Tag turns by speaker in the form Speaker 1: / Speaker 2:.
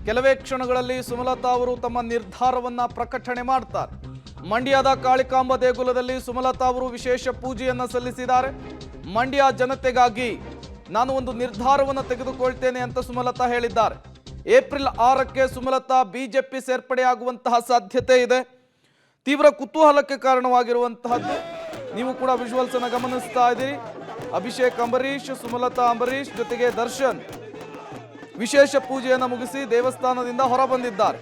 Speaker 1: ಕೆಲವೇ ಕ್ಷಣಗಳಲ್ಲಿ ಸುಮಲತಾ ಅವರು ತಮ್ಮ ನಿರ್ಧಾರವನ್ನ ಪ್ರಕಟಣೆ ಮಾಡ್ತಾರೆ. ಮಂಡ್ಯದ ಕಾಳಿಕಾಂಬ ದೇಗುಲದಲ್ಲಿ ಸುಮಲತಾ ಅವರು ವಿಶೇಷ ಪೂಜೆಯನ್ನ ಸಲ್ಲಿಸಿದ್ದಾರೆ. ಮಂಡ್ಯ ಜನತೆಗಾಗಿ ನಾನು ಒಂದು ನಿರ್ಧಾರವನ್ನು ತೆಗೆದುಕೊಳ್ತೇನೆ ಅಂತ ಸುಮಲತಾ ಹೇಳಿದ್ದಾರೆ. ಏಪ್ರಿಲ್ 6ಕ್ಕೆ ಸುಮಲತಾ ಬಿಜೆಪಿ ಸೇರ್ಪಡೆಯಾಗುವಂತಹ ಸಾಧ್ಯತೆ ಇದೆ. ತೀವ್ರ ಕುತೂಹಲಕ್ಕೆ ಕಾರಣವಾಗಿರುವಂತಹದ್ದು ನೀವು ಕೂಡ ವಿಜುವಲ್ಸ್ ಅನ್ನು ಗಮನಿಸ್ತಾ ಇದ್ದೀರಿ. ಅಭಿಷೇಕ್ ಅಂಬರೀಶ್, ಸುಮಲತಾ ಅಂಬರೀಶ್ ಜೊತೆಗೆ ದರ್ಶನ್ ವಿಶೇಷ ಪೂಜೆಯನ್ನು ಮುಗಿಸಿ ದೇವಸ್ಥಾನದಿಂದ ಹೊರ ಬಂದಿದ್ದಾರೆ.